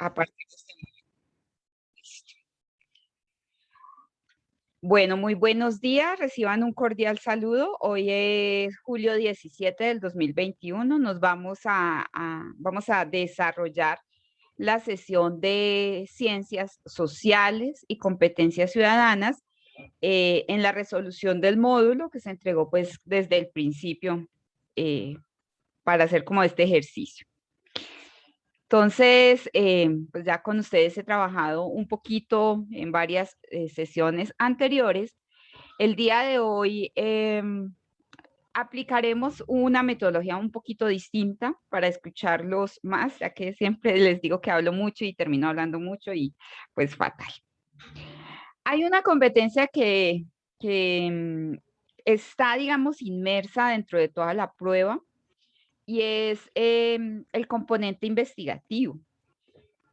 a partir de este momento. Bueno, muy buenos días, reciban un cordial saludo. Hoy es julio 17 del 2021. Nos vamos a desarrollar la sesión de ciencias sociales y competencias ciudadanas en la resolución del módulo que se entregó pues desde el principio eh, para hacer como este ejercicio. Entonces, pues ya con ustedes he trabajado un poquito en varias sesiones anteriores. El día de hoy aplicaremos una metodología un poquito distinta para escucharlos más, ya que siempre les digo que hablo mucho y termino hablando mucho y pues fatal. Hay una competencia que está, digamos, inmersa dentro de toda la prueba y es el componente investigativo.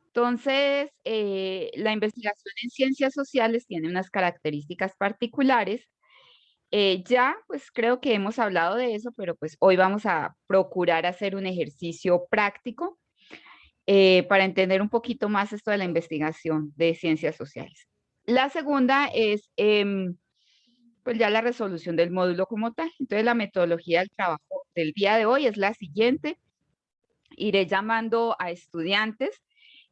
Entonces, la investigación en ciencias sociales tiene unas características particulares. Ya, pues creo que hemos hablado de eso, pero pues hoy vamos a procurar hacer un ejercicio práctico para entender un poquito más esto de la investigación de ciencias sociales. La segunda es pues ya la resolución del módulo como tal. Entonces, la metodología del trabajo del día de hoy es la siguiente. Iré llamando a estudiantes.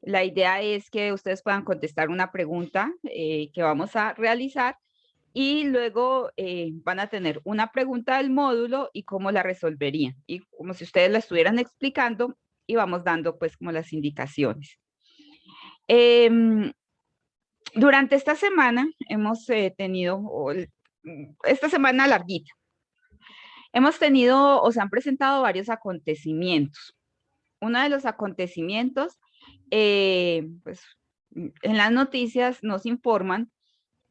La idea es que ustedes puedan contestar una pregunta que vamos a realizar y luego van a tener una pregunta del módulo y cómo la resolverían. Y como si ustedes la estuvieran explicando y vamos dando pues como las indicaciones. Durante esta semana hemos tenido, esta semana larguita, hemos tenido o se han presentado varios acontecimientos. Uno de los acontecimientos, pues en las noticias nos informan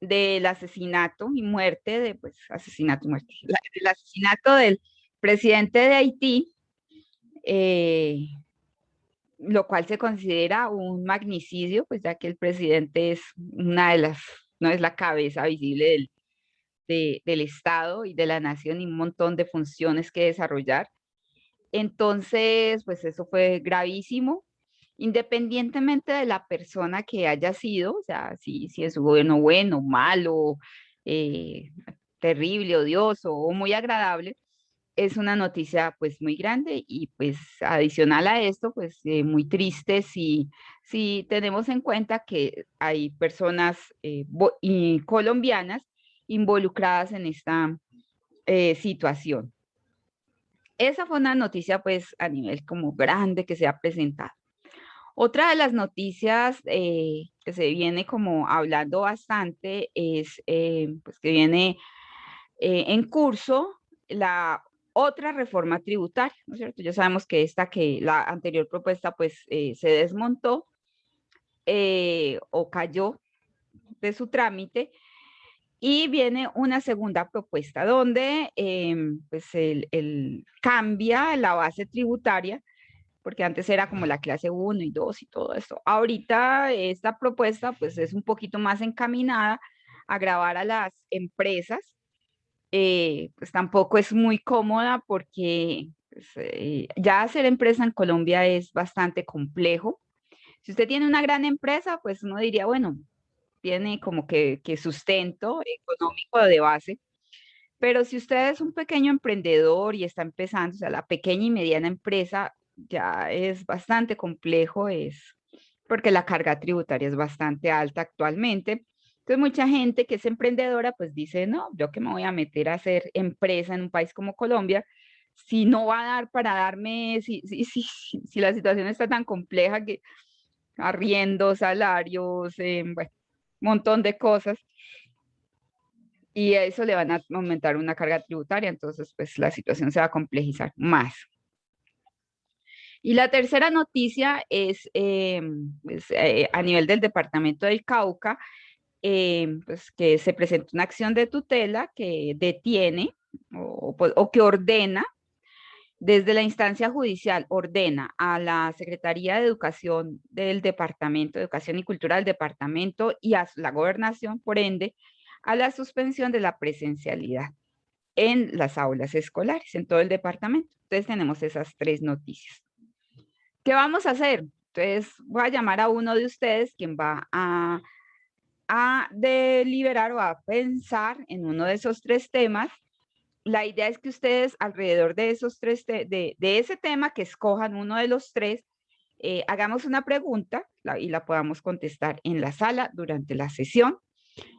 del asesinato y muerte, del asesinato del presidente de Haití, lo cual se considera un magnicidio, pues ya que el presidente es no es la cabeza visible del Estado y de la nación y un montón de funciones que desarrollar. Entonces, pues eso fue gravísimo, independientemente de la persona que haya sido, o sea, si es bueno, malo, eh, terrible, odioso o muy agradable, es una noticia pues muy grande y pues adicional a esto, pues muy triste si tenemos en cuenta que hay personas y colombianas involucradas en esta situación. Esa fue una noticia pues a nivel como grande que se ha presentado. Otra de las noticias que se viene como hablando bastante es pues que viene en curso la otra reforma tributaria, ¿no es cierto? Ya sabemos que que la anterior propuesta pues se desmontó o cayó de su trámite y viene una segunda propuesta donde pues cambia la base tributaria porque antes era como la clase 1 y 2 y todo esto. Ahorita esta propuesta pues es un poquito más encaminada a gravar a las empresas, pues tampoco es muy cómoda porque pues, ya hacer empresa en Colombia es bastante complejo. Si usted tiene una gran empresa, pues uno diría, bueno, tiene como que sustento económico de base, pero si usted es un pequeño emprendedor y está empezando, o sea, la pequeña y mediana empresa ya es bastante complejo, es porque la carga tributaria es bastante alta actualmente. Entonces, mucha gente que es emprendedora, pues dice, no, yo que me voy a meter a hacer empresa en un país como Colombia, si no va a dar para darme, si la situación está tan compleja que arriendo, salarios, bueno, un montón de cosas y a eso le van a aumentar una carga tributaria, entonces pues la situación se va a complejizar más. Y la tercera noticia es pues, a nivel del departamento del Cauca, pues que se presentó una acción de tutela que detiene o que ordena desde la instancia judicial, ordena a la Secretaría de Educación del Departamento, de Educación y Cultura del Departamento y a la gobernación, por ende, a la suspensión de la presencialidad en las aulas escolares, en todo el departamento. Entonces tenemos esas tres noticias. ¿Qué vamos a hacer? Entonces, voy a llamar a uno de ustedes quien va a deliberar o a pensar en uno de esos tres temas. La idea es que ustedes alrededor de esos de ese tema, que escojan uno de los tres, hagamos una pregunta y la podamos contestar en la sala durante la sesión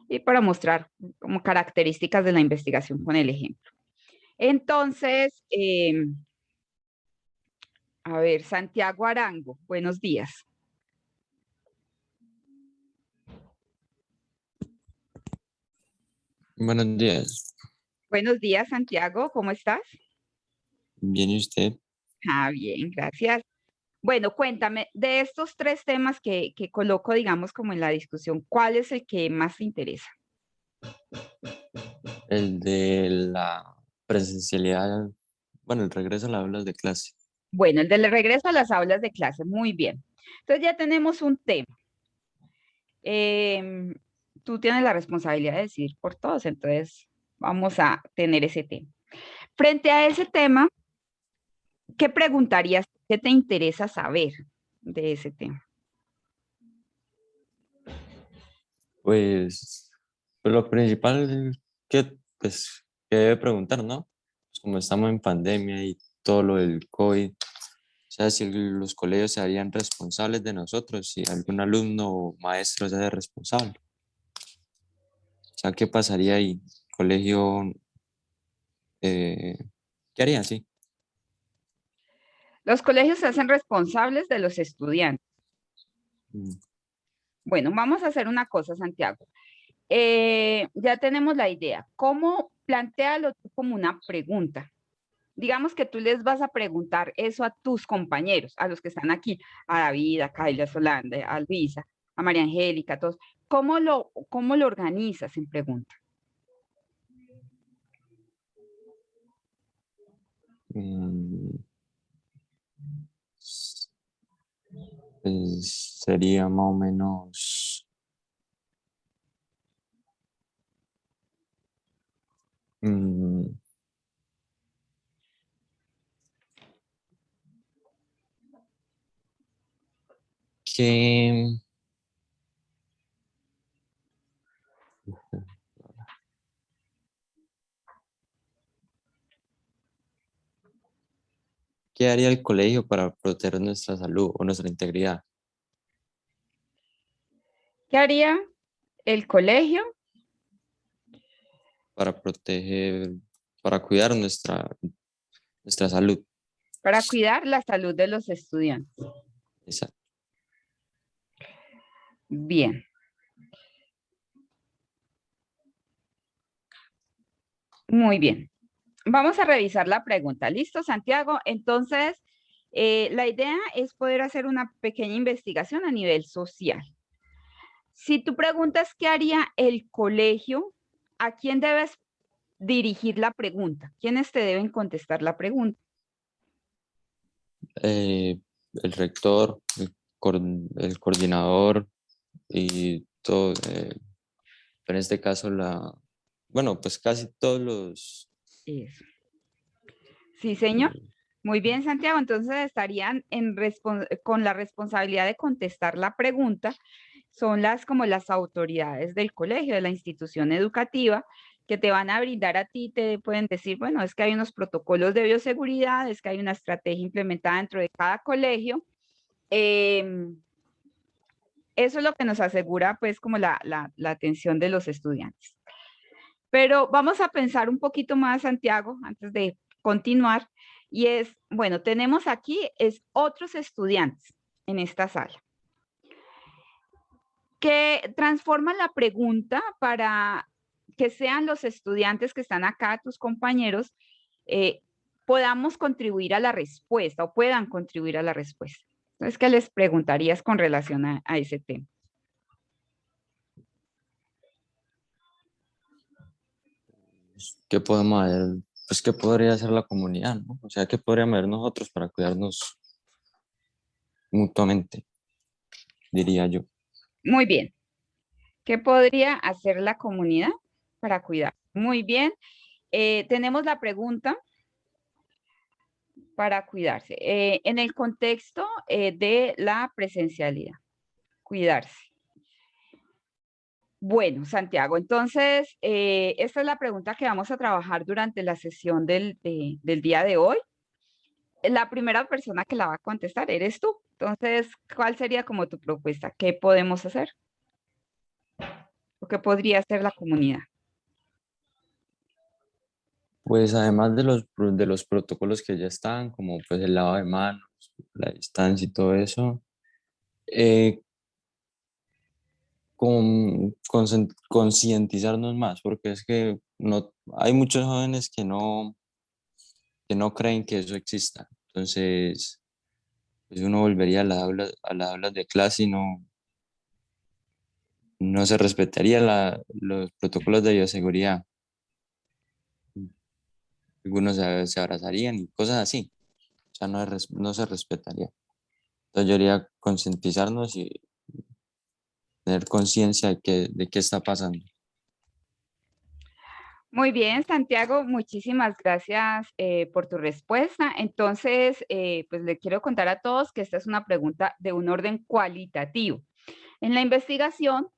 y para mostrar como características de la investigación con el ejemplo. Entonces, a ver, Santiago Arango, buenos días. Buenos días. Buenos días, Santiago, ¿cómo estás? Bien, ¿y usted? Ah, bien, gracias. Bueno, cuéntame, de estos tres temas que coloco, digamos, como en la discusión, ¿cuál es el que más te interesa? El de la presencialidad, bueno, el regreso a las aulas de clase. Bueno, el del regreso a las aulas de clase, muy bien. Entonces ya tenemos un tema. Em, Tú tienes la responsabilidad de decidir por todos, entonces vamos a tener ese tema. Frente a ese tema, ¿qué preguntarías? ¿Qué te interesa saber de ese tema? Pues lo principal que debe preguntar, ¿no? Pues como estamos en pandemia y todo lo del COVID, o sea, si los colegios se harían responsables de nosotros, si algún alumno o maestro se hace responsable. O sea, ¿qué pasaría ahí? Colegio, ¿qué haría? Sí. Los colegios se hacen responsables de los estudiantes. Mm. Bueno, vamos a hacer una cosa, Santiago. Ya tenemos la idea. ¿Cómo plantéalo tú como una pregunta? Digamos que tú les vas a preguntar eso a tus compañeros, a los que están aquí, a David, a Kaila, a Solanda, a Luisa, a María Angélica, a todos. Cómo lo organizas en pregunta? Mm, Pues sería más o menos. mm, ¿qué, qué haría el colegio para proteger nuestra salud o nuestra integridad? ¿Qué haría el colegio? Para proteger, para cuidar nuestra salud. Para cuidar la salud de los estudiantes. Exacto. Bien, muy bien. Vamos a revisar la pregunta. ¿Listo, Santiago? Entonces, la idea es poder hacer una pequeña investigación a nivel social. Si tú preguntas qué haría el colegio, ¿a quién debes dirigir la pregunta? ¿Quiénes te deben contestar la pregunta? El rector, el coordinador y todo, pero en este caso bueno, pues casi todos Eso. Sí, señor. Muy bien, Santiago. Entonces estarían con la responsabilidad de contestar la pregunta. Son como las autoridades del colegio, de la institución educativa, que te van a brindar a ti, te pueden decir, bueno, es que hay unos protocolos de bioseguridad, es que hay una estrategia implementada dentro de cada colegio. Eso es lo que nos asegura, pues, como la atención de los estudiantes. Pero vamos a pensar un poquito más, Santiago, antes de continuar, y es, bueno, tenemos aquí otros estudiantes en esta sala que transforman la pregunta para que sean los estudiantes que están acá, tus compañeros, podamos contribuir a la respuesta o puedan contribuir a la respuesta. Entonces, ¿qué les preguntarías con relación a ese tema? ¿qué podemos hacer? Pues, ¿qué podría hacer la comunidad, no? O sea, ¿qué podríamos hacer nosotros para cuidarnos mutuamente, diría yo? Muy bien. ¿Qué podría hacer la comunidad para cuidar? Muy bien. Tenemos la pregunta. para cuidarse. En el contexto de la presencialidad, cuidarse. Bueno, Santiago, entonces, esta es la pregunta que vamos a trabajar durante la sesión del día de hoy. La primera persona que la va a contestar eres tú. Entonces, ¿cuál sería como tu propuesta? ¿Qué podemos hacer? ¿O qué podría hacer la comunidad? Pues además de los protocolos que ya están, como pues el lavado de manos, la distancia y todo eso, eh, concientizarnos más, porque es que no, hay muchos jóvenes que no creen que eso exista. Entonces, pues uno volvería a las aulas de clase y no se respetaría los protocolos de bioseguridad. Algunos se abrazarían y cosas así. O sea, no se respetaría. Entonces yo diría concientizarnos y tener conciencia de qué está pasando. Muy bien, Santiago, muchísimas gracias por tu respuesta. Entonces, pues le quiero contar a todos que esta es una pregunta de un orden cualitativo. En la investigación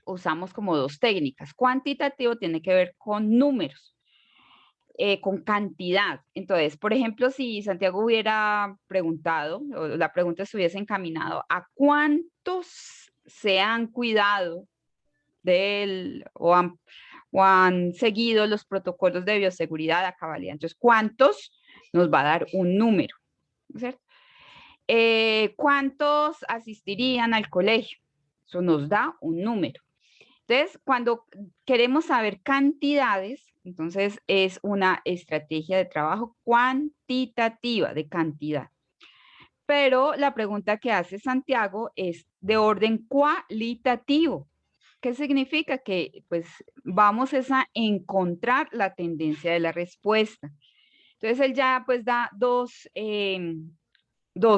usamos como dos técnicas. Cuantitativo tiene que ver con números, con cantidad. Entonces, por ejemplo, si Santiago hubiera preguntado, o la pregunta estuviese encaminado a cuántos se han cuidado o han seguido los protocolos de bioseguridad a cabalidad. Entonces, ¿cuántos? Nos va a dar un número, ¿no es cierto? ¿Cuántos asistirían al colegio? Eso nos da un número. Entonces, cuando queremos saber cantidades, entonces es una estrategia de trabajo cuantitativa, de cantidad. Pero la pregunta que hace Santiago es de orden cualitativo. ¿Qué significa? Que pues vamos a encontrar la tendencia de la respuesta. Entonces él ya pues da dos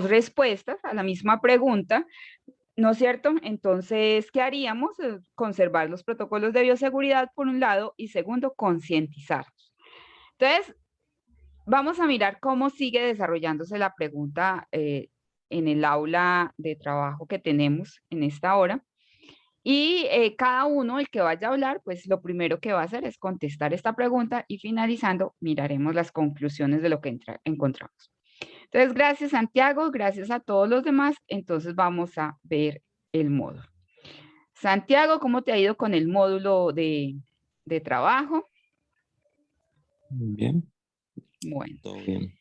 respuestas a la misma pregunta, ¿no es cierto? Entonces, ¿qué haríamos? Conservar los protocolos de bioseguridad por un lado y segundo, concientizarnos. Entonces, vamos a mirar cómo sigue desarrollándose la pregunta en el aula de trabajo que tenemos en esta hora. Y cada uno, el que vaya a hablar, pues lo primero que va a hacer es contestar esta pregunta y finalizando miraremos las conclusiones de lo que encontramos. Entonces, gracias Santiago, gracias a todos los demás. Entonces vamos a ver el módulo. Santiago, ¿cómo te ha ido con el módulo de trabajo? Bien, Bueno, todo bien.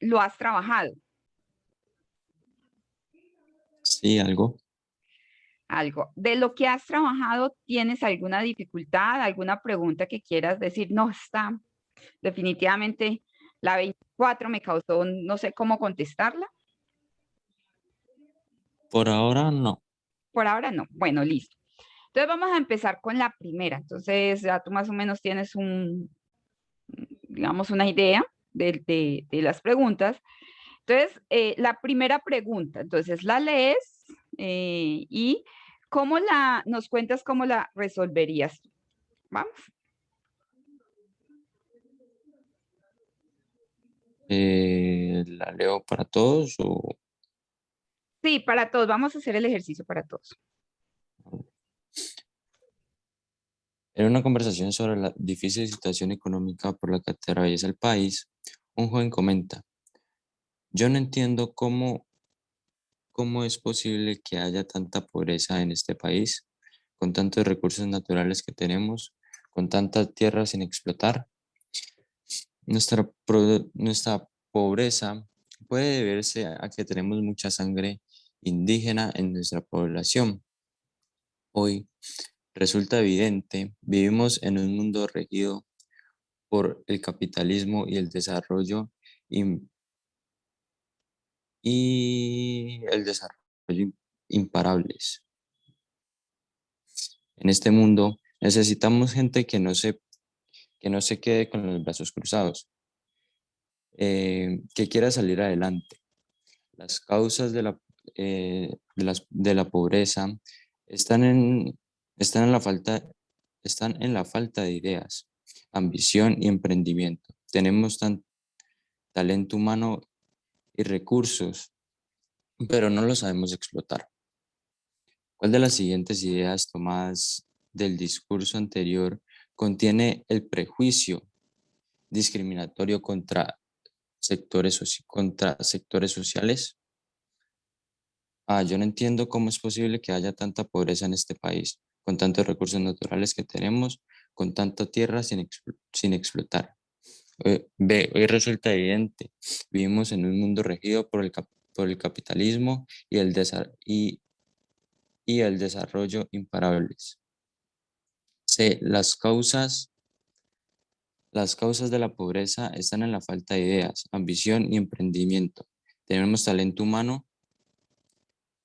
¿lo has trabajado? Sí, algo. Algo. De lo que has trabajado, ¿tienes alguna dificultad, alguna pregunta que quieras decir? No, está definitivamente la 24 me causó, no sé cómo contestarla. Por ahora no. Por ahora no. Bueno, listo. Entonces vamos a empezar con la primera. Entonces ya tú más o menos tienes digamos, una idea de las preguntas. Entonces, la primera pregunta, entonces la lees y nos cuentas cómo la resolverías tú. Vamos. ¿La leo para todos o Sí, para todos. Vamos a hacer el ejercicio para todos. en una conversación sobre la difícil situación económica por la que atraviesa el país, un joven comenta, yo no entiendo cómo es posible que haya tanta pobreza en este país, con tantos recursos naturales que tenemos, con tantas tierras sin explotar. Nuestra pobreza puede deberse a que tenemos mucha sangre indígena en nuestra población. Hoy resulta evidente, vivimos en un mundo regido por el capitalismo y el desarrollo im- y el desarrollo imparables. En este mundo necesitamos gente que no se quede con los brazos cruzados, que quiera salir adelante. Las causas de la pobreza están están en están en la falta de ideas, ambición y emprendimiento. Tenemos talento humano y recursos, pero no lo sabemos explotar. ¿Cuál de las siguientes ideas tomadas del discurso anterior contiene el prejuicio discriminatorio contra sectores sociales? Yo no entiendo cómo es posible que haya tanta pobreza en este país, con tantos recursos naturales que tenemos, con tanta tierra sin explotar. Hoy resulta evidente, vivimos en un mundo regido por el capitalismo y el desarrollo imparables. C. Las causas de la pobreza están en la falta de ideas, ambición y emprendimiento. Tenemos talento humano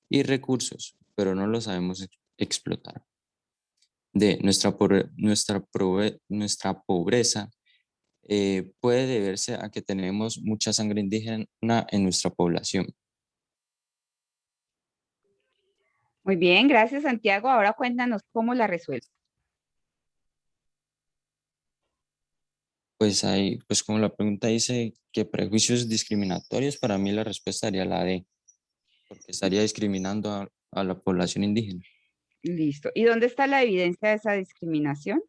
y recursos, pero no los sabemos explotar. D. Nuestra pobreza puede deberse a que tenemos mucha sangre indígena en nuestra población. Muy bien, gracias Santiago. Ahora cuéntanos cómo la resuelves. Pues ahí, pues como la pregunta dice que prejuicios discriminatorios, para mí la respuesta sería la D, porque estaría discriminando a la población indígena. Listo. ¿Y dónde está la evidencia de esa discriminación?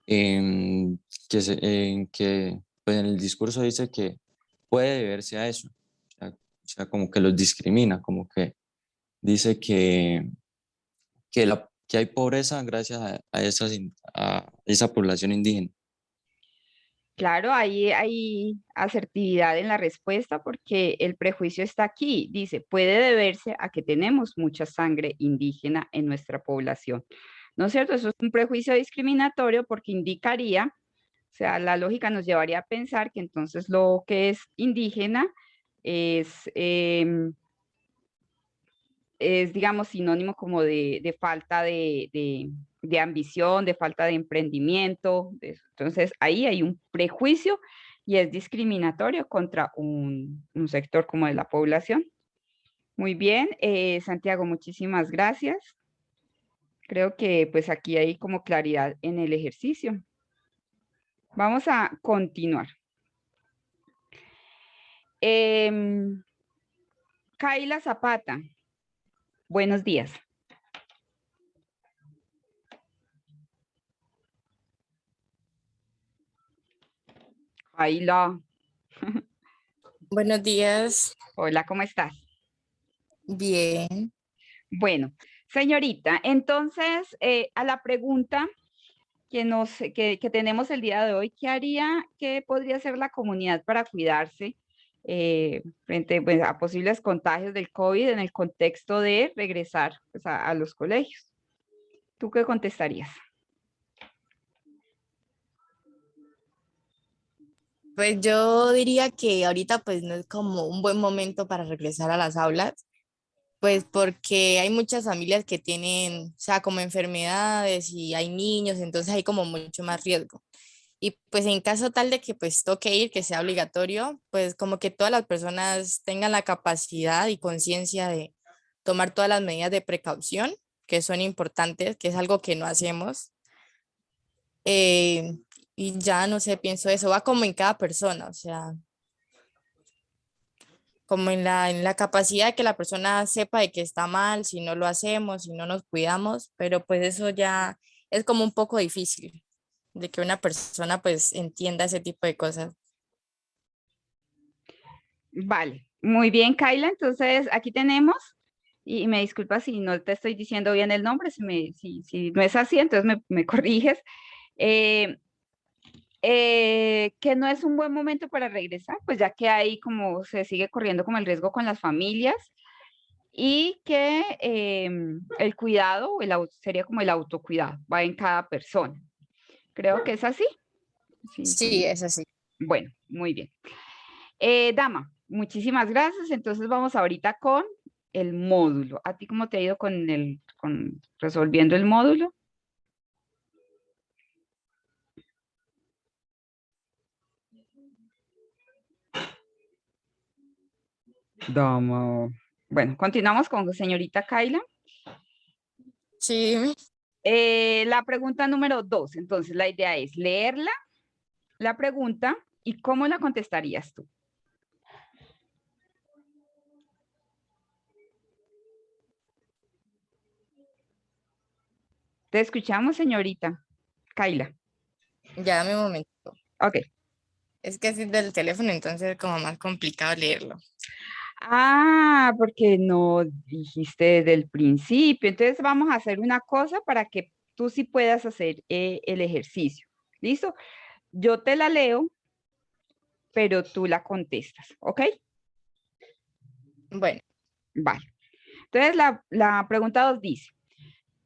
En que pues en el discurso dice que puede deberse a eso, o sea, como que los discrimina, como que dice que hay pobreza gracias a esa población indígena. Claro, ahí hay asertividad en la respuesta porque el prejuicio está aquí. Dice, puede deberse a que tenemos mucha sangre indígena en nuestra población. ¿No es cierto? Eso es un prejuicio discriminatorio porque indicaría, o sea, la lógica nos llevaría a pensar que entonces lo que es indígena es, digamos, sinónimo como de falta de ambición, de falta de emprendimiento. Entonces, ahí hay un prejuicio y es discriminatorio contra un sector como de la población. Muy bien, Santiago, muchísimas gracias. Creo que pues aquí hay como claridad en el ejercicio. Vamos a continuar. Kaila Zapata, buenos días. Kaila, Buenos días. hola, ¿cómo estás? Bien. Bueno, señorita, entonces a la pregunta que tenemos el día de hoy, qué podría hacer la comunidad para cuidarse frente pues, a posibles contagios del COVID en el contexto de regresar pues, a los colegios? ¿Tú qué contestarías? Pues yo diría que ahorita pues no es como un buen momento para regresar a las aulas, pues porque hay muchas familias que tienen, o sea, como enfermedades y hay niños, entonces hay como mucho más riesgo. Y pues en caso tal de que pues toque ir, que sea obligatorio, pues como que todas las personas tengan la capacidad y conciencia de tomar todas las medidas de precaución que son importantes, que es algo que no hacemos. Eh, y ya no sé, pienso eso, va como en cada persona, o sea, como en la capacidad de que la persona sepa de que está mal, si no lo hacemos, si no nos cuidamos, pero pues eso ya es como un poco difícil de que una persona pues entienda ese tipo de cosas. Vale, muy bien, Kaila. Entonces aquí tenemos, y me disculpas si no te estoy diciendo bien el nombre, si no es así, entonces me corriges. Eh, que no es un buen momento para regresar, pues ya que ahí como se sigue corriendo como el riesgo con las familias y que el cuidado sería como el autocuidado, va en cada persona. Creo que es así. Sí, Sí, sí. es así. Bueno, muy bien. Dama, muchísimas gracias. Entonces vamos ahorita con el módulo. ¿A ti cómo te ha ido con resolviendo el módulo? Dama. Bueno, continuamos con señorita Kaila. Sí, dime. La pregunta número 2. Entonces, la idea es leerla, la pregunta, ¿Y cómo la contestarías tú? Te escuchamos, señorita Kaila. Ya dame un momento. Ok. Es que es del teléfono, entonces es como más complicado leerlo. Ah, porque no dijiste desde el principio. Entonces vamos a hacer una cosa para que tú sí puedas hacer el ejercicio. ¿Listo? Yo te la leo, pero tú la contestas, ¿ok? Bueno, Vale. Entonces la pregunta 2 dice,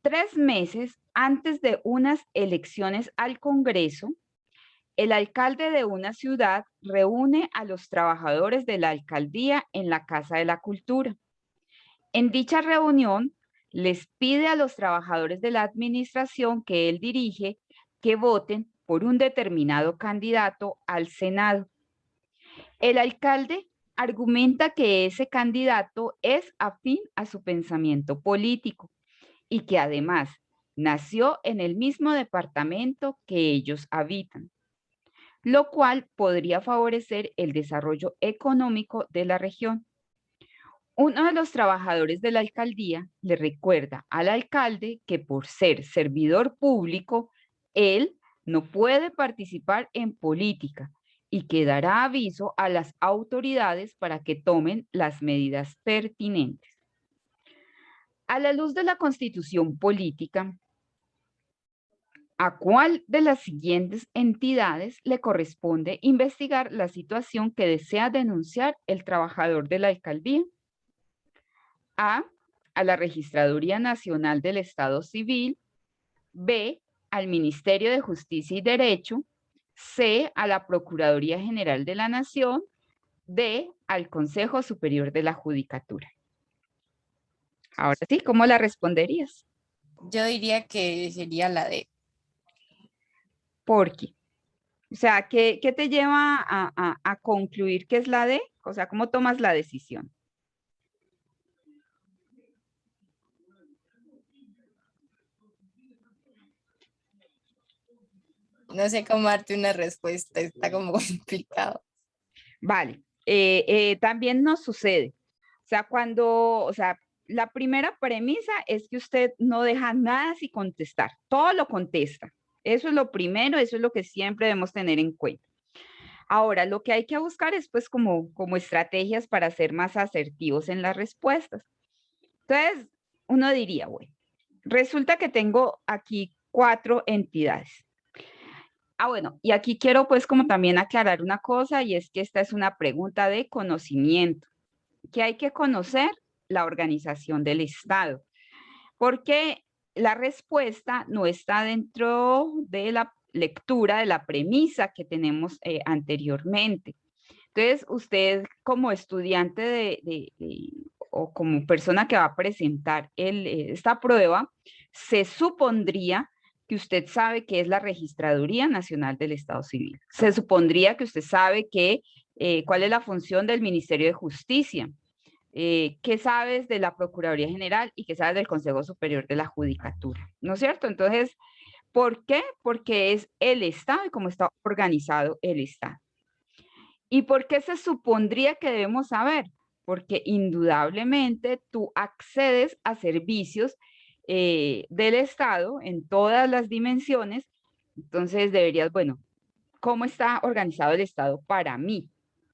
3 meses antes de unas elecciones al Congreso, el alcalde de una ciudad reúne a los trabajadores de la alcaldía en la Casa de la Cultura. En dicha reunión, les pide a los trabajadores de la administración que él dirige que voten por un determinado candidato al Senado. El alcalde argumenta que ese candidato es afín a su pensamiento político y que además nació en el mismo departamento que ellos habitan, lo cual podría favorecer el desarrollo económico de la región. Uno de los trabajadores de la alcaldía le recuerda al alcalde que por ser servidor público, él no puede participar en política y que dará aviso a las autoridades para que tomen las medidas pertinentes. A la luz de la Constitución política, ¿a cuál de las siguientes entidades le corresponde investigar la situación que desea denunciar el trabajador de la alcaldía? A la Registraduría Nacional del Estado Civil, B, al Ministerio de Justicia y Derecho, C, a la Procuraduría General de la Nación, D, al Consejo Superior de la Judicatura. Ahora sí, ¿cómo la responderías? yo diría que sería la D. ¿Por qué? O sea, ¿qué te lleva a concluir que es la D? O sea, ¿cómo tomas la decisión? No sé cómo darte una respuesta, está como complicado. Vale, también nos sucede. O sea, o sea, la primera premisa es que usted no deja nada sin contestar, todo lo contesta. Eso es lo primero, eso es lo que siempre debemos tener en cuenta. Ahora, lo que hay que buscar es pues como estrategias para ser más asertivos en las respuestas. Entonces, uno diría, bueno, resulta que tengo aquí 4 entidades. Bueno, y aquí quiero pues como también aclarar una cosa y es que esta es una pregunta de conocimiento, que hay que conocer la organización del Estado, porque la respuesta no está dentro de la lectura de la premisa que tenemos anteriormente. Entonces, usted como estudiante o como persona que va a presentar esta prueba, se supondría que usted sabe qué es la Registraduría Nacional del Estado Civil. Se supondría que usted sabe cuál es la función del Ministerio de Justicia, qué sabes de la Procuraduría General y qué sabes del Consejo Superior de la Judicatura, ¿no es cierto? Entonces, ¿por qué? Porque es el Estado y cómo está organizado el Estado. ¿Y por qué se supondría que debemos saber? Porque indudablemente tú accedes a servicios del Estado en todas las dimensiones, entonces deberías, bueno, ¿cómo está organizado el Estado para mí?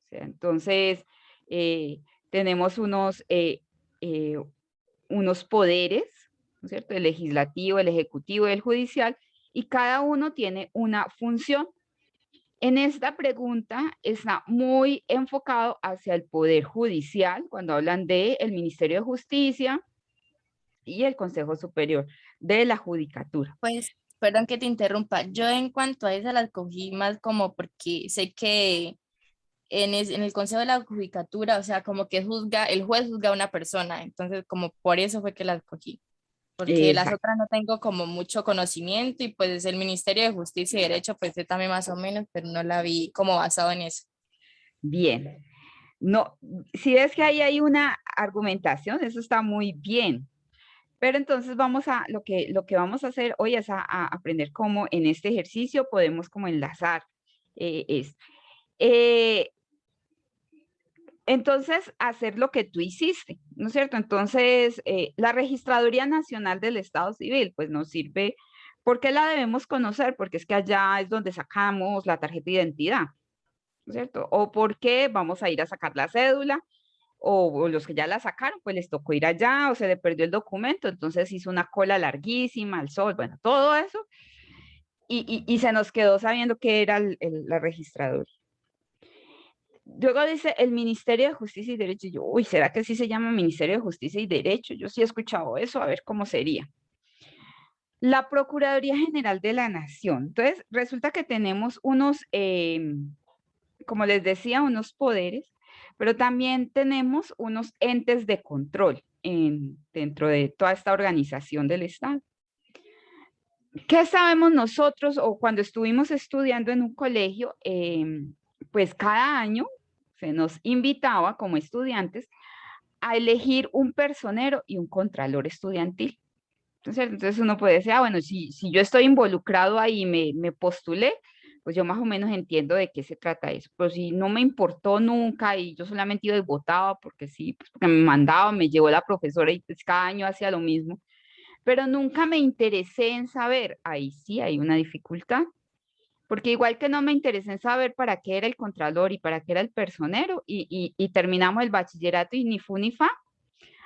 O sea, entonces, tenemos unos poderes, ¿no es cierto? El legislativo, el ejecutivo y el judicial, y cada uno tiene una función. En esta pregunta está muy enfocado hacia el Poder Judicial, cuando hablan del Ministerio de Justicia y el Consejo Superior de la Judicatura. Pues, perdón que te interrumpa. Yo en cuanto a esa la cogí más como porque sé que en el Consejo de la Judicatura, o sea, como que el juez juzga a una persona, entonces como por eso fue que la escogí, porque las Exacto. otras no tengo como mucho conocimiento y pues el Ministerio de Justicia y Derecho pues sé también más o menos, pero no la vi como basado en eso. Bien. No, si ves que ahí hay una argumentación, eso está muy bien. Pero entonces lo que vamos a hacer hoy es a aprender cómo en este ejercicio podemos como enlazar esto. Eh, entonces, hacer lo que tú hiciste, ¿no es cierto? Entonces, la Registraduría Nacional del Estado Civil, pues nos sirve. ¿Por qué la debemos conocer? Porque es que allá es donde sacamos la tarjeta de identidad, ¿no es cierto? O porque vamos a ir a sacar la cédula, o los que ya la sacaron, pues les tocó ir allá, o se le perdió el documento, entonces hizo una cola larguísima al sol, bueno, todo eso, y se nos quedó sabiendo que era la registraduría. Luego dice el Ministerio de Justicia y Derecho. Y yo, uy, ¿será que sí se llama Ministerio de Justicia y Derecho? Yo sí he escuchado eso, a ver cómo sería. La Procuraduría General de la Nación. Entonces, resulta que tenemos unos, como les decía, unos poderes, pero también tenemos unos entes de control dentro de toda esta organización del Estado. ¿Qué sabemos nosotros o cuando estuvimos estudiando en un colegio? Pues cada año se nos invitaba como estudiantes a elegir un personero y un contralor estudiantil. Entonces uno puede decir, bueno, si yo estoy involucrado ahí, me postulé, pues yo más o menos entiendo de qué se trata eso. Pero si no me importó nunca y yo solamente iba y votaba porque sí, pues porque me mandaba, me llevó la profesora y pues cada año hacía lo mismo, pero nunca me interesé en saber, ahí sí hay una dificultad. Porque igual que no me interesé en saber para qué era el contralor y para qué era el personero, y terminamos el bachillerato y ni fu ni fa,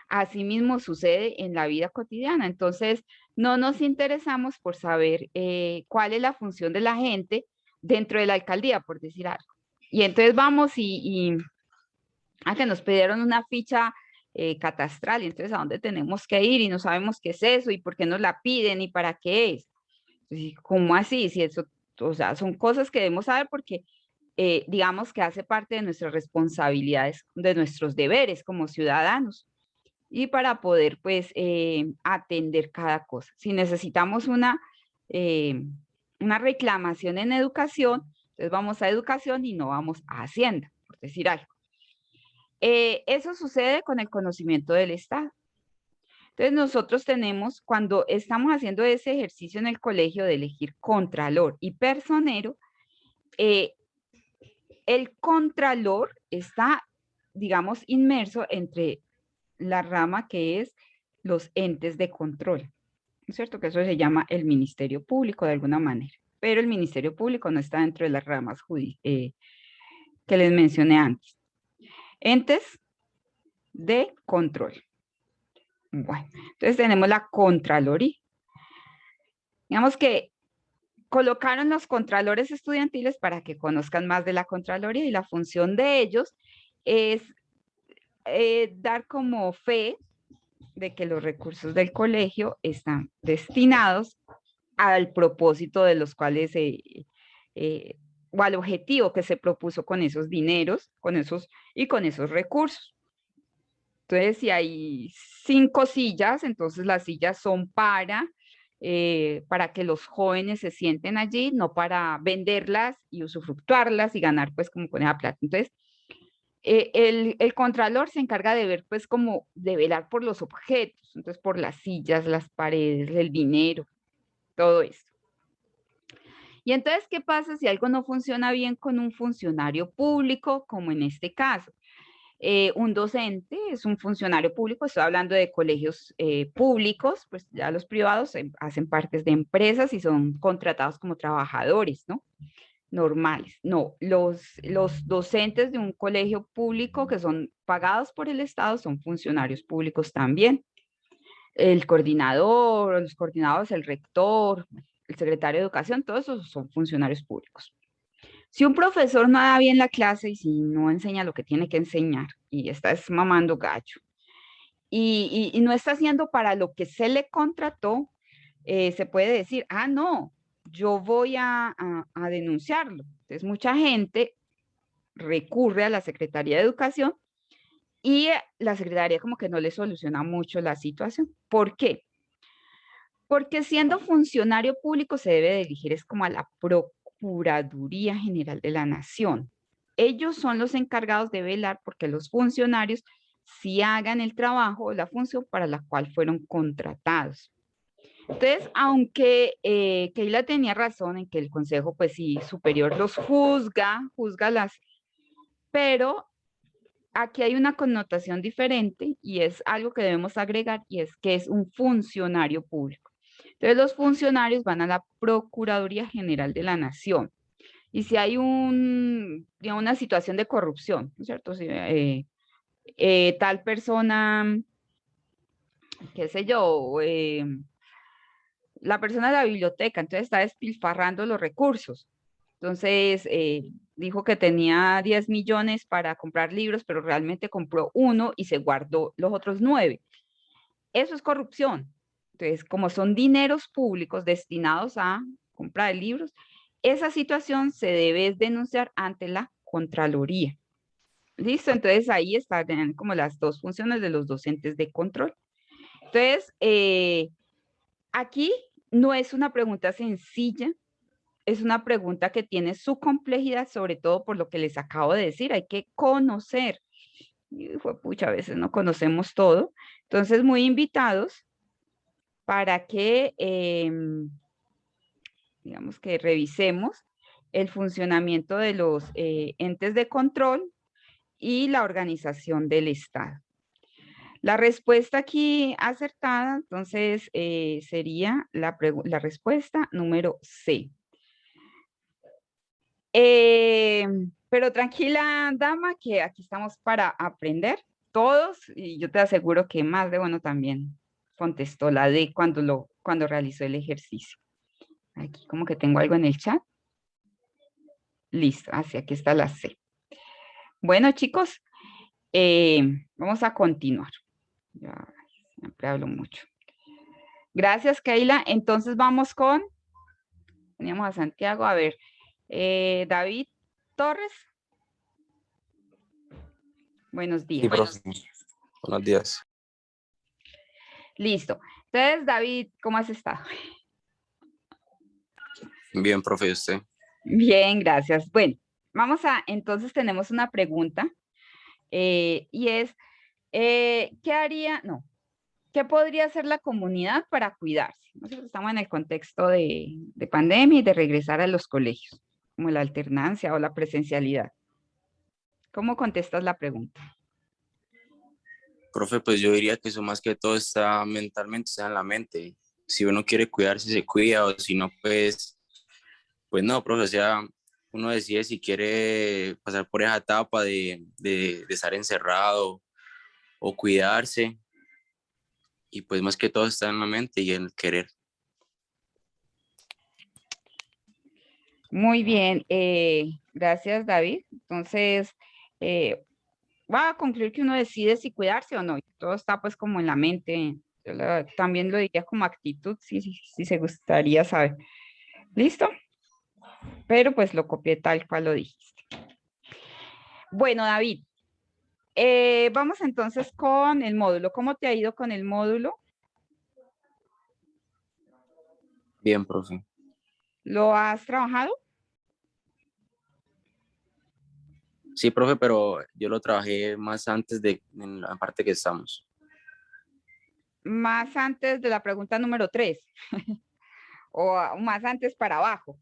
así mismo sucede en la vida cotidiana. Entonces, no nos interesamos por saber cuál es la función de la gente dentro de la alcaldía, por decir algo. Y entonces vamos y a que nos pidieron una ficha catastral, y entonces a dónde tenemos que ir y no sabemos qué es eso y por qué nos la piden y para qué es. Entonces, ¿cómo así? Si eso, o sea, son cosas que debemos saber porque digamos que hace parte de nuestras responsabilidades, de nuestros deberes como ciudadanos y para poder pues atender cada cosa. Si necesitamos una reclamación en educación, entonces vamos a educación y no vamos a Hacienda, por decir algo. Eso sucede con el conocimiento del Estado. Entonces nosotros tenemos, cuando estamos haciendo ese ejercicio en el colegio de elegir contralor y personero, el contralor está, digamos, inmerso entre la rama que es los entes de control, ¿no es cierto? Que eso se llama el Ministerio Público de alguna manera, pero el Ministerio Público no está dentro de las ramas que les mencioné antes. Entes de control. Bueno, entonces tenemos la Contraloría. Digamos que colocaron los contralores estudiantiles para que conozcan más de la Contraloría y la función de ellos es dar como fe de que los recursos del colegio están destinados al propósito de los cuales o al objetivo que se propuso con esos dineros, con esos recursos. Entonces, si hay 5 sillas, entonces las sillas son para que los jóvenes se sienten allí, no para venderlas y usufructuarlas y ganar pues como con esa plata. Entonces, el contralor se encarga de ver pues como de velar por los objetos, entonces por las sillas, las paredes, el dinero, todo esto. Y entonces, ¿qué pasa si algo no funciona bien con un funcionario público, como en este caso? Un docente es un funcionario público, estoy hablando de colegios públicos, pues ya los privados hacen partes de empresas y son contratados como trabajadores, ¿no? Normales. No, los docentes de un colegio público que son pagados por el Estado son funcionarios públicos también. El coordinador, los coordinadores, el rector, el secretario de educación, todos esos son funcionarios públicos. Si un profesor no da bien la clase y si no enseña lo que tiene que enseñar y está mamando gallo y no está haciendo para lo que se le contrató, se puede decir, no, yo voy a denunciarlo. Entonces mucha gente recurre a la Secretaría de Educación y la Secretaría como que no le soluciona mucho la situación. ¿Por qué? Porque siendo funcionario público se debe dirigir es como a la Procuraduría General de la Nación. Ellos son los encargados de velar porque los funcionarios sí hagan el trabajo o la función para la cual fueron contratados. Entonces, aunque Keila tenía razón en que el Consejo, pues sí, superior los juzga las, pero aquí hay una connotación diferente y es algo que debemos agregar y es que es un funcionario público. Entonces, los funcionarios van a la Procuraduría General de la Nación. Y si hay digamos, una situación de corrupción, ¿no es cierto? Si, tal persona, qué sé yo, la persona de la biblioteca, entonces está despilfarrando los recursos. Entonces, dijo que tenía 10 millones para comprar libros, pero realmente compró uno y se guardó los otros 9. Eso es corrupción. Entonces, como son dineros públicos destinados a compra de libros, esa situación se debe denunciar ante la Contraloría. ¿Listo? Entonces ahí están como las dos funciones de los docentes de control. Entonces, aquí no es una pregunta sencilla, es una pregunta que tiene su complejidad, sobre todo por lo que les acabo de decir, hay que conocer. Y, pucha, a veces no conocemos todo. Entonces, muy invitados para que, digamos que revisemos el funcionamiento de los entes de control y la organización del Estado. La respuesta aquí acertada, entonces, sería la respuesta número C. Pero tranquila, dama, que aquí estamos para aprender todos y yo te aseguro que más de uno también contestó la D cuando realizó el ejercicio. Aquí como que tengo algo en el chat. Listo, así aquí está la C. Bueno, chicos, vamos a continuar. Ya siempre hablo mucho. Gracias, Keila. Entonces vamos con, teníamos a Santiago, a ver, David Torres. Buenos días. Sí, profe. Buenos días. Listo. Entonces, David, ¿cómo has estado? Bien, profe, ¿y usted? Bien, gracias. Bueno, entonces tenemos una pregunta y es, ¿qué podría hacer la comunidad para cuidarse? Nosotros estamos en el contexto de pandemia y de regresar a los colegios, como la alternancia o la presencialidad. ¿Cómo contestas la pregunta? Profe, pues yo diría que eso más que todo está mentalmente, está en la mente. Si uno quiere cuidarse, se cuida, o si no, pues no, profe, o sea, uno decide si quiere pasar por esa etapa de estar encerrado o cuidarse, y pues más que todo está en la mente y en el querer. Muy bien, gracias, David. Entonces, va a concluir que uno decide si cuidarse o no. Todo está pues como en la mente. También lo diría como actitud, si se gustaría saber. ¿Listo? Pero pues lo copié tal cual lo dijiste. Bueno, David, vamos entonces con el módulo. ¿Cómo te ha ido con el módulo? Bien, profe. ¿Lo has trabajado? Sí, profe, pero yo lo trabajé más antes en la parte que estamos. Más antes de la pregunta número 3 o más antes para abajo.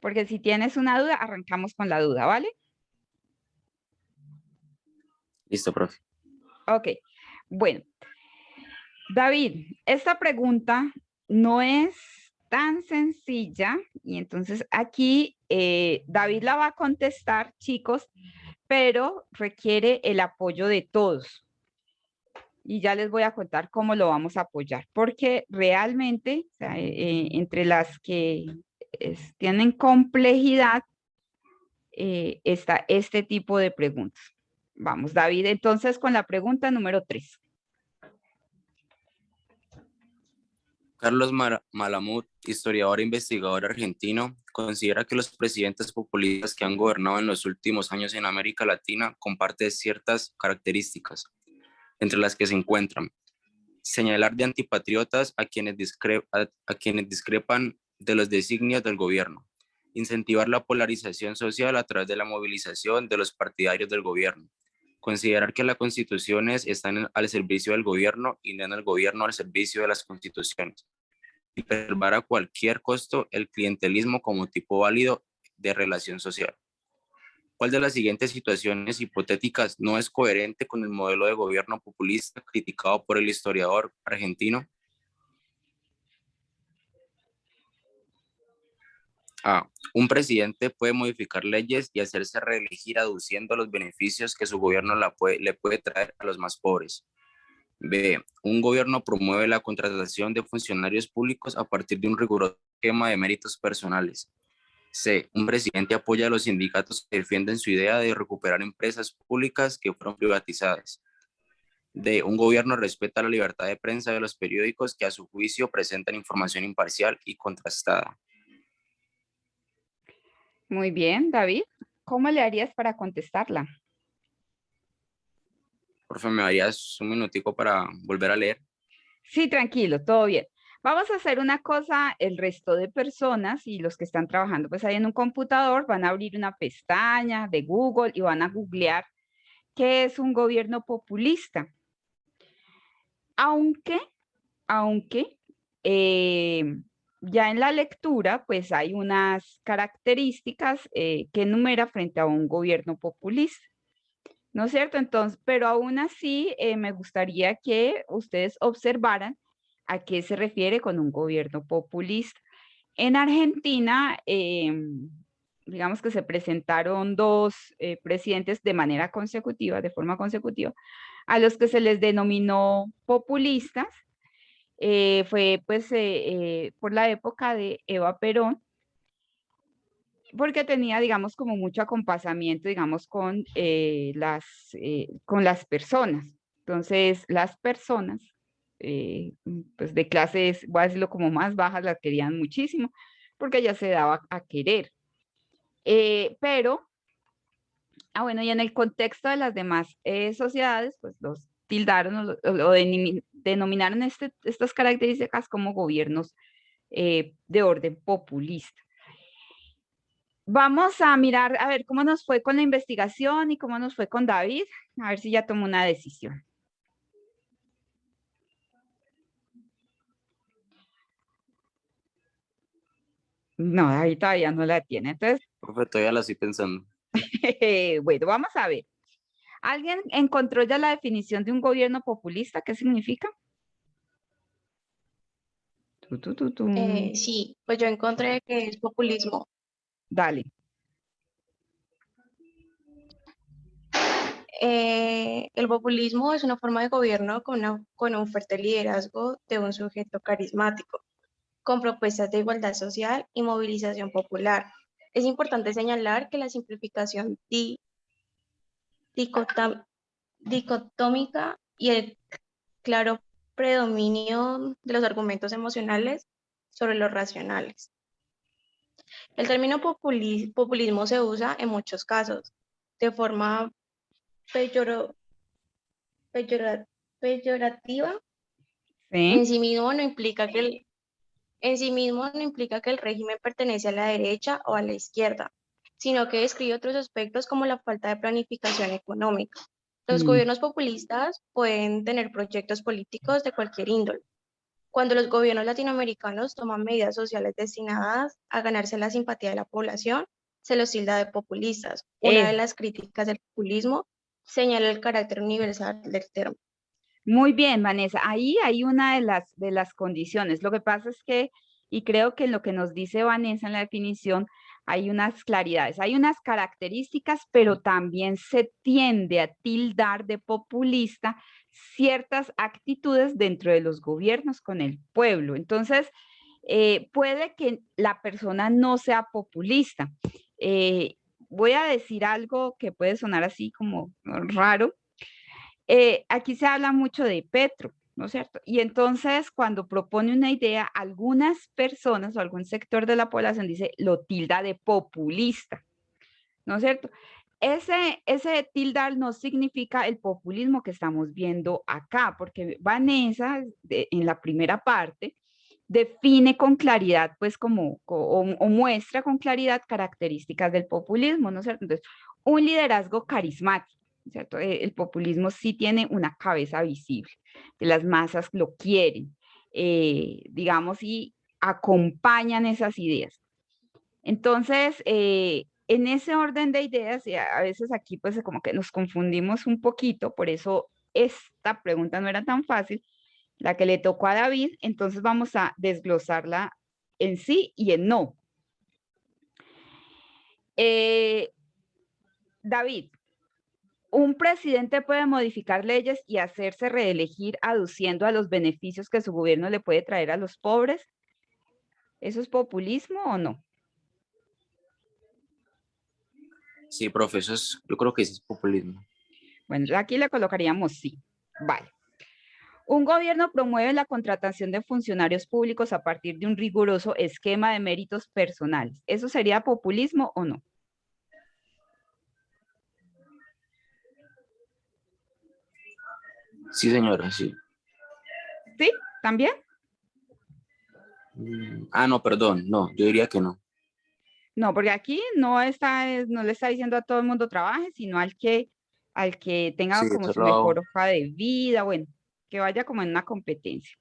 Porque si tienes una duda, arrancamos con la duda, ¿vale? Listo, profe. Ok, bueno. David, esta pregunta no es tan sencilla y entonces aquí David la va a contestar, chicos, pero requiere el apoyo de todos. Y ya les voy a contar cómo lo vamos a apoyar, porque realmente o sea, entre las que tienen complejidad está este tipo de preguntas. Vamos, David, entonces con la pregunta número 3. Carlos Malamud, historiador e investigador argentino, considera que los presidentes populistas que han gobernado en los últimos años en América Latina comparten ciertas características, entre las que se encuentran señalar de antipatriotas a quienes discrepan de los designios del gobierno, incentivar la polarización social a través de la movilización de los partidarios del gobierno, considerar que las constituciones están al servicio del gobierno y no en el gobierno al servicio de las constituciones, y preservar a cualquier costo el clientelismo como tipo válido de relación social. ¿Cuál de las siguientes situaciones hipotéticas no es coherente con el modelo de gobierno populista criticado por el historiador argentino? A. Un presidente puede modificar leyes y hacerse reelegir aduciendo los beneficios que su gobierno le puede traer a los más pobres. B. Un gobierno promueve la contratación de funcionarios públicos a partir de un riguroso esquema de méritos personales. C. Un presidente apoya a los sindicatos que defienden su idea de recuperar empresas públicas que fueron privatizadas. D. Un gobierno respeta la libertad de prensa de los periódicos que a su juicio presentan información imparcial y contrastada. Muy bien, David. ¿Cómo le harías para contestarla? Porfa, ¿me darías un minutico para volver a leer? Sí, tranquilo, todo bien. Vamos a hacer una cosa, el resto de personas y los que están trabajando pues ahí en un computador van a abrir una pestaña de Google y van a googlear qué es un gobierno populista. Aunque ya en la lectura pues hay unas características que enumera frente a un gobierno populista. ¿No es cierto? Entonces, pero aún así me gustaría que ustedes observaran a qué se refiere con un gobierno populista. En Argentina, digamos que se presentaron dos presidentes de manera consecutiva, de forma consecutiva, a los que se les denominó populistas. Fue pues por la época de Eva Perón, porque tenía, digamos, como mucho acompasamiento, digamos, con las personas. Entonces, las personas, pues de clases, voy a decirlo como más bajas, las querían muchísimo, porque ella se daba a querer. Bueno, y en el contexto de las demás sociedades, pues los tildaron denominaron estas características como gobiernos de orden populista. Vamos a mirar, a ver cómo nos fue con la investigación y cómo nos fue con David, a ver si ya tomó una decisión. No, David todavía no la tiene. Entonces, Profe, todavía la estoy pensando. bueno, vamos a ver. ¿Alguien encontró ya la definición de un gobierno populista? ¿Qué significa? Sí, pues yo encontré que es populismo. Dale. El populismo es una forma de gobierno con un fuerte liderazgo de un sujeto carismático, con propuestas de igualdad social y movilización popular. Es importante señalar que la simplificación dicotómica y el claro predominio de los argumentos emocionales sobre los racionales. El término populismo se usa en muchos casos de forma peyorativa. ¿Sí? En sí mismo no implica que el régimen pertenece a la derecha o a la izquierda, sino que describe otros aspectos como la falta de planificación económica. Los gobiernos populistas pueden tener proyectos políticos de cualquier índole. Cuando los gobiernos latinoamericanos toman medidas sociales destinadas a ganarse la simpatía de la población, se los tilda de populistas. Una de las críticas del populismo señala el carácter universal del término. Muy bien, Vanessa. Ahí hay una de las condiciones. Lo que pasa es que, y creo que en lo que nos dice Vanessa en la definición, hay unas claridades, hay unas características, pero también se tiende a tildar de populista ciertas actitudes dentro de los gobiernos con el pueblo. Entonces, puede que la persona no sea populista. Voy a decir algo que puede sonar así como raro. Aquí se habla mucho de Petro, ¿no es cierto? Y entonces cuando propone una idea, algunas personas o algún sector de la población dice, lo tilda de populista, ¿no es cierto? Ese tildar no significa el populismo que estamos viendo acá, porque Vanessa, en la primera parte, define con claridad, pues o muestra con claridad características del populismo, ¿no es cierto? Entonces, un liderazgo carismático. ¿cierto? El populismo sí tiene una cabeza visible, que las masas lo quieren, digamos, y acompañan esas ideas. Entonces, en ese orden de ideas, y a veces aquí pues como que nos confundimos un poquito, por eso esta pregunta no era tan fácil, la que le tocó a David, entonces vamos a desglosarla en sí y en no. David, un presidente puede modificar leyes y hacerse reelegir aduciendo a los beneficios que su gobierno le puede traer a los pobres. ¿Eso es populismo o no? Sí, profe, yo creo que eso es populismo. Bueno, aquí le colocaríamos sí. Vale. Un gobierno promueve la contratación de funcionarios públicos a partir de un riguroso esquema de méritos personales. ¿Eso sería populismo o no? Sí, señora, sí. ¿Sí? ¿También? No, perdón, no, yo diría que no. No, porque aquí no no le está diciendo a todo el mundo trabaje, sino al que tenga Sí, como su solo, mejor hoja de vida, bueno, que vaya como en una competencia.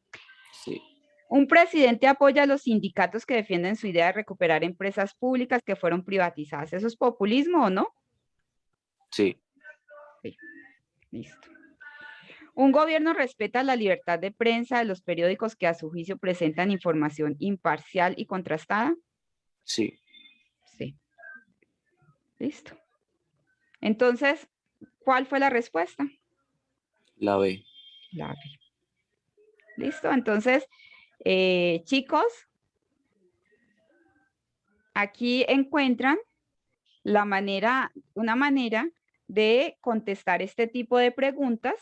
sí, Un presidente apoya a los sindicatos que defienden su idea de recuperar empresas públicas que fueron privatizadas. ¿Eso es populismo o no? sí, Sí, listo. Un gobierno respeta la libertad de prensa de los periódicos que a su juicio presentan información imparcial y contrastada. sí, Sí, listo. Entonces, ¿cuál fue la respuesta? la B. La B. Listo. Entonces, chicos, aquí encuentran una manera de contestar este tipo de preguntas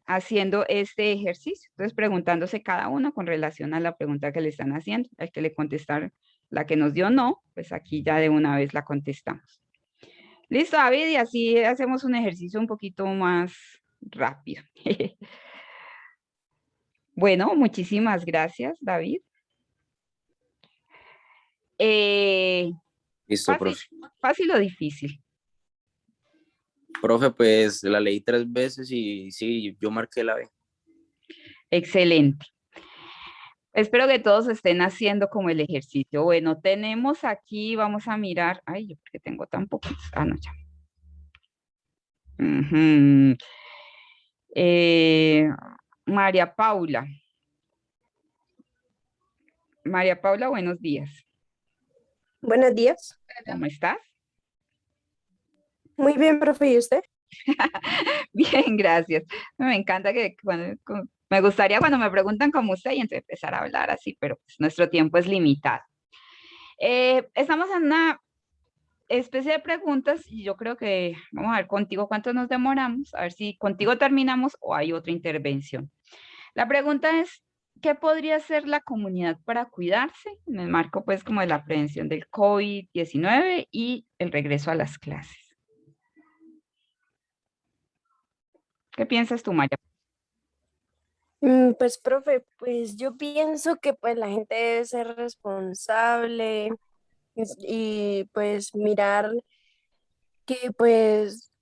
haciendo este ejercicio. Entonces, preguntándose cada uno con relación a la pregunta que le están haciendo. Al que le contestaron la que nos dio no, pues aquí ya de una vez la contestamos. Listo, David, y así hacemos un ejercicio un poquito más rápido. Bueno, muchísimas gracias, David. Eh, Listo, fácil, profe. fácil o difícil. Profe, pues la leí 3 veces y sí, yo marqué la B. Excelente. Espero que todos estén haciendo como el ejercicio. Bueno, tenemos aquí, vamos a mirar. Ay, yo porque tengo tan pocos. Ah, no, ya. Ujú. Eh, María Paula. María Paula, buenos días. Buenos días. ¿Cómo estás? Muy bien, profe, ¿y usted? Bien, gracias. Me encanta me gustaría cuando me preguntan cómo usted y entonces empezar a hablar así, pero pues nuestro tiempo es limitado. Estamos en una especie de preguntas y yo creo que vamos a ver contigo cuánto nos demoramos, a ver si contigo terminamos o hay otra intervención. La pregunta es, ¿qué podría hacer la comunidad para cuidarse en el marco pues como de la prevención del COVID-19 y el regreso a las clases? ¿Qué piensas tú, Maya? Pues, profe, pues yo pienso que pues la gente debe ser responsable y pues mirar que pues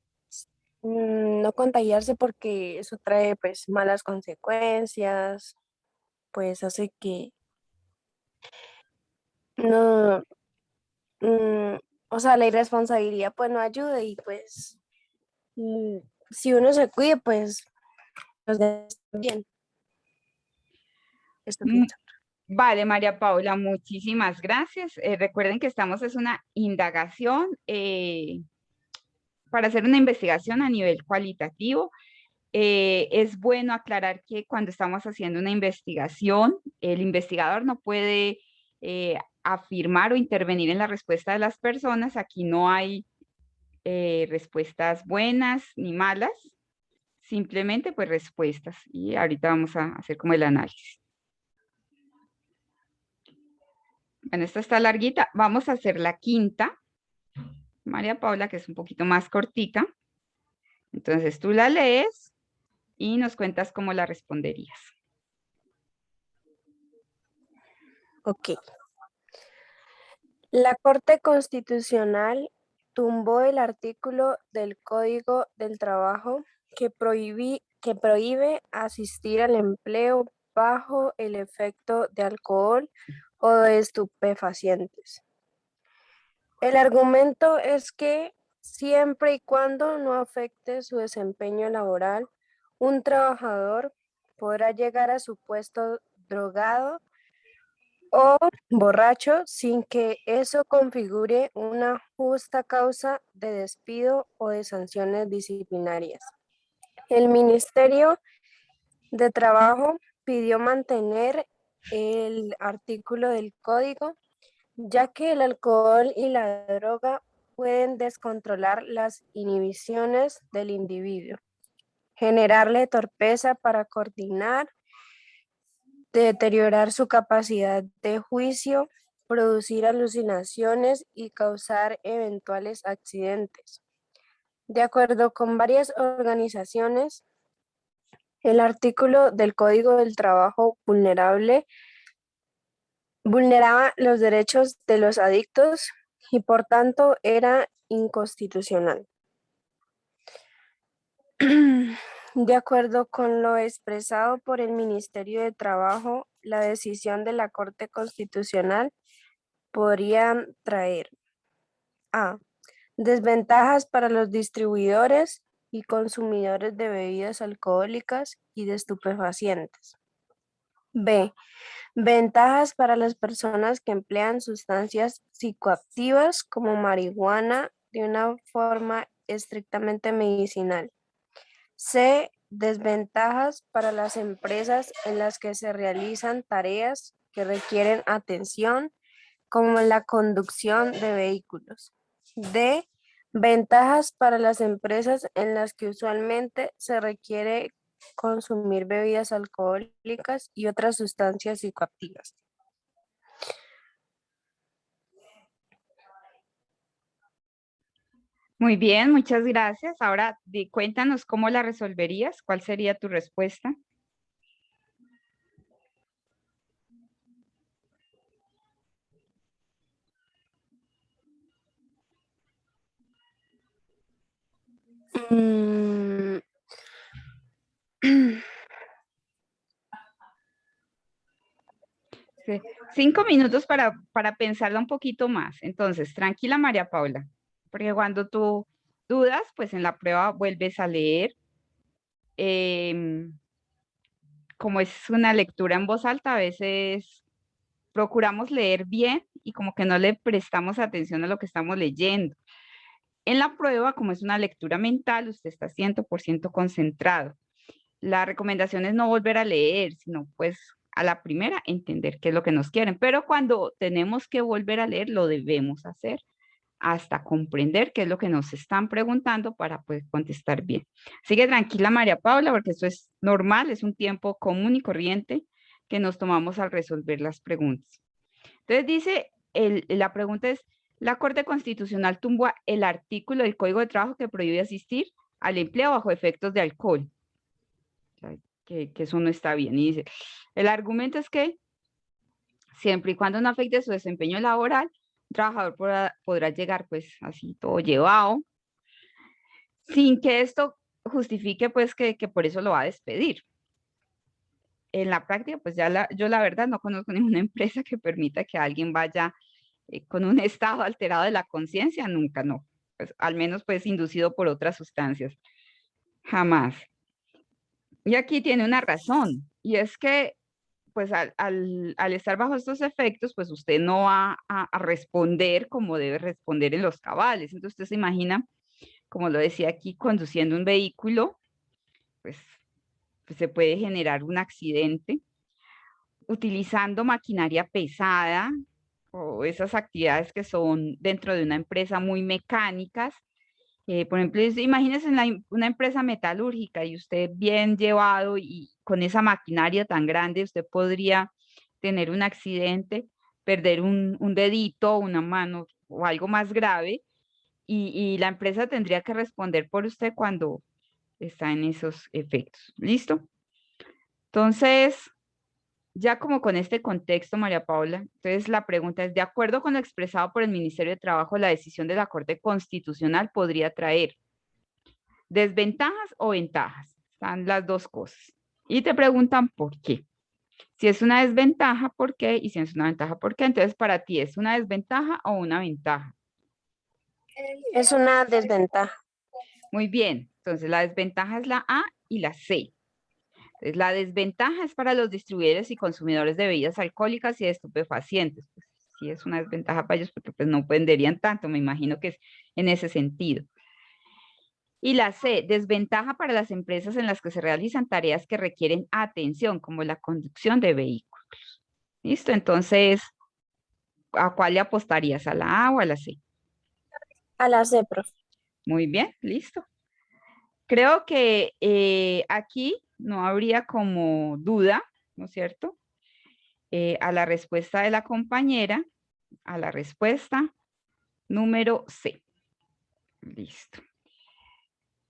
no contagiarse porque eso trae pues malas consecuencias, pues hace que no, mm, o sea, la irresponsabilidad pues no ayude y pues mm, si uno se cuide pues los demás también. Esto Mm, pienso. Vale, María Paula, muchísimas gracias. Recuerden que es una indagación para hacer una investigación a nivel cualitativo. Es bueno aclarar que cuando estamos haciendo una investigación, el investigador no puede afirmar o intervenir en la respuesta de las personas. Aquí no hay respuestas buenas ni malas, simplemente pues respuestas. Y ahorita vamos a hacer como el análisis. Bueno, esta está larguita. Vamos a hacer la quinta, María Paula, que es un poquito más cortica. Entonces tú la lees y nos cuentas cómo la responderías. Ok. La Corte Constitucional tumbó el artículo del Código del Trabajo que prohíbe asistir al empleo bajo el efecto de alcohol o de estupefacientes. El argumento es que siempre y cuando no afecte su desempeño laboral, un trabajador podrá llegar a su puesto drogado o borracho sin que eso configure una justa causa de despido o de sanciones disciplinarias. El Ministerio de Trabajo pidió mantener el artículo del código, ya que el alcohol y la droga pueden descontrolar las inhibiciones del individuo, generarle torpeza para coordinar, deteriorar su capacidad de juicio, producir alucinaciones y causar eventuales accidentes. De acuerdo con varias organizaciones, el artículo del Código del Trabajo vulneraba los derechos de los adictos y por tanto era inconstitucional. De acuerdo con lo expresado por el Ministerio de Trabajo, la decisión de la Corte Constitucional podría traer a desventajas para los distribuidores y consumidores de bebidas alcohólicas y de estupefacientes. B. Ventajas para las personas que emplean sustancias psicoactivas como marihuana de una forma estrictamente medicinal. C. Desventajas para las empresas en las que se realizan tareas que requieren atención, como la conducción de vehículos. D. Ventajas para las empresas en las que usualmente se requiere consumir bebidas alcohólicas y otras sustancias psicoactivas. Muy bien, muchas gracias. Ahora cuéntanos cómo la resolverías. ¿Cuál sería tu respuesta? Mm, 5 minutos para pensarla un poquito más. Entonces, tranquila María Paula, porque cuando tú dudas, pues en la prueba vuelves a leer. Como es una lectura en voz alta, a veces procuramos leer bien y como que no le prestamos atención a lo que estamos leyendo. En la prueba, como es una lectura mental, usted está 100% concentrado. La recomendación es no volver a leer, sino pues a la primera entender qué es lo que nos quieren. Pero cuando tenemos que volver a leer, lo debemos hacer hasta comprender qué es lo que nos están preguntando para poder contestar bien. Sigue tranquila María Paula, porque esto es normal, es un tiempo común y corriente que nos tomamos al resolver las preguntas. Entonces dice, la pregunta es, ¿la Corte Constitucional tumbó el artículo del Código de Trabajo que prohíbe asistir al empleo bajo efectos de alcohol? Que eso no está bien. Y dice, el argumento es que siempre y cuando no afecte su desempeño laboral, un trabajador podrá llegar pues así todo llevado, sin que esto justifique pues que por eso lo va a despedir. En la práctica, pues yo la verdad no conozco ninguna empresa que permita que alguien vaya con un estado alterado de la conciencia, nunca, no. Pues, al menos pues inducido por otras sustancias, jamás. Y aquí tiene una razón, y es que pues al estar bajo estos efectos, pues usted no va a responder como debe responder en los cabales. Entonces usted se imagina, como lo decía aquí, conduciendo un vehículo, pues se puede generar un accidente utilizando maquinaria pesada o esas actividades que son dentro de una empresa muy mecánicas. Por ejemplo, imagínese una empresa metalúrgica y usted bien llevado y con esa maquinaria tan grande, usted podría tener un accidente, perder un dedito, una mano o algo más grave y la empresa tendría que responder por usted cuando está en esos efectos. ¿Listo? Entonces, ya como con este contexto, María Paula, entonces la pregunta es, de acuerdo con lo expresado por el Ministerio de Trabajo, la decisión de la Corte Constitucional podría traer desventajas o ventajas. Están las dos cosas. Y te preguntan por qué. Si es una desventaja, ¿por qué? Y si es una ventaja, ¿por qué? Entonces, para ti, ¿es una desventaja o una ventaja? Es una desventaja. Muy bien. Entonces, la desventaja es la A y la C. Entonces, la desventaja es para los distribuidores y consumidores de bebidas alcohólicas y de estupefacientes. Pues, sí es una desventaja para ellos porque pues, no venderían tanto, me imagino que es en ese sentido. Y la C, desventaja para las empresas en las que se realizan tareas que requieren atención, como la conducción de vehículos. ¿Listo? Entonces, ¿a cuál le apostarías? ¿A la A o a la C? A la C, profe. Muy bien, listo. Creo que aquí no habría como duda, ¿no es cierto? A la respuesta de la compañera, a la respuesta número C. Listo.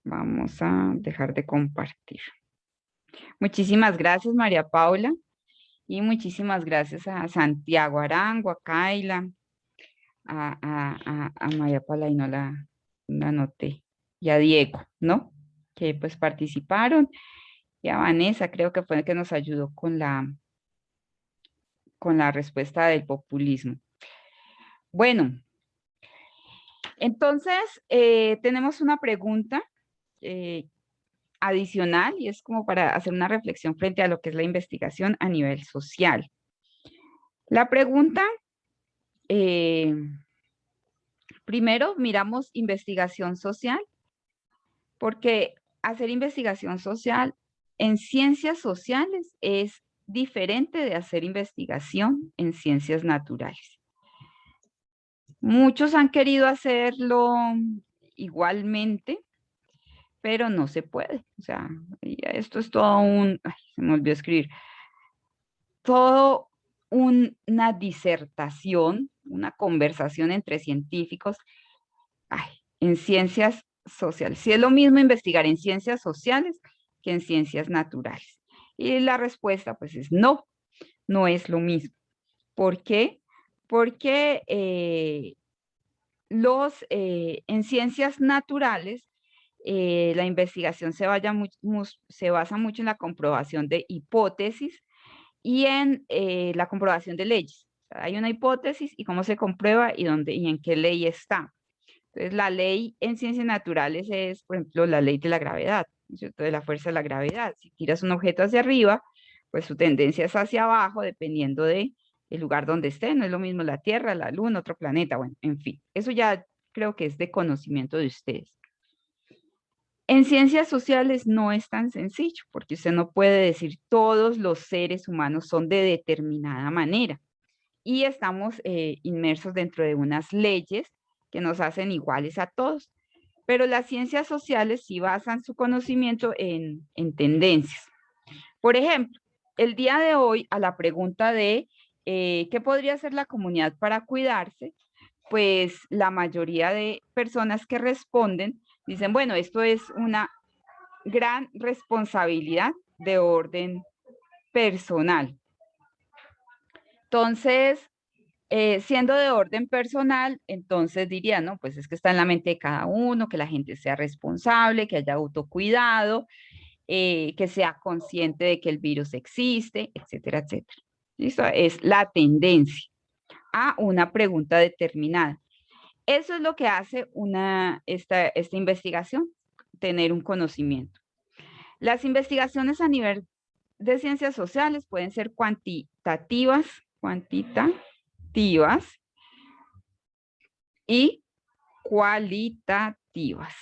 Vamos a dejar de compartir. Muchísimas gracias, María Paula. Y muchísimas gracias a Santiago Arango, a Kaila, a María Paula, y no la anoté, y a Diego, ¿no? Que pues participaron, y a Vanessa, creo que fue el que nos ayudó con la respuesta del populismo. Bueno, entonces tenemos una pregunta adicional, y es como para hacer una reflexión frente a lo que es la investigación a nivel social. La pregunta, primero miramos investigación social, porque hacer investigación social en ciencias sociales es diferente de hacer investigación en ciencias naturales. Muchos han querido hacerlo igualmente, pero no se puede. O sea, esto es todo se me olvidó escribir, todo una disertación, una conversación entre científicos en ciencias sociales. Si es lo mismo investigar en ciencias sociales que en ciencias naturales. Y la respuesta pues es no, no es lo mismo. ¿Por qué? Porque en ciencias naturales la investigación se basa mucho en la comprobación de hipótesis y en la comprobación de leyes. O sea, hay una hipótesis y cómo se comprueba y en qué ley está. Entonces, la ley en ciencias naturales es, por ejemplo, la ley de la gravedad, ¿no es cierto? De la fuerza de la gravedad. Si tiras un objeto hacia arriba, pues su tendencia es hacia abajo, dependiendo del lugar donde esté. No es lo mismo la Tierra, la Luna, otro planeta, bueno, en fin. Eso ya creo que es de conocimiento de ustedes. En ciencias sociales no es tan sencillo, porque usted no puede decir todos los seres humanos son de determinada manera. Y estamos inmersos dentro de unas leyes que nos hacen iguales a todos. Pero las ciencias sociales sí basan su conocimiento en tendencias. Por ejemplo, el día de hoy, a la pregunta de ¿qué podría hacer la comunidad para cuidarse? Pues la mayoría de personas que responden dicen, bueno, esto es una gran responsabilidad de orden personal. Entonces, siendo de orden personal, entonces diría, no, pues es que está en la mente de cada uno, que la gente sea responsable, que haya autocuidado, que sea consciente de que el virus existe, etcétera, etcétera. ¿Listo? Es la tendencia a una pregunta determinada. Eso es lo que hace esta investigación, tener un conocimiento. Las investigaciones a nivel de ciencias sociales pueden ser cuantitativas y cualitativas.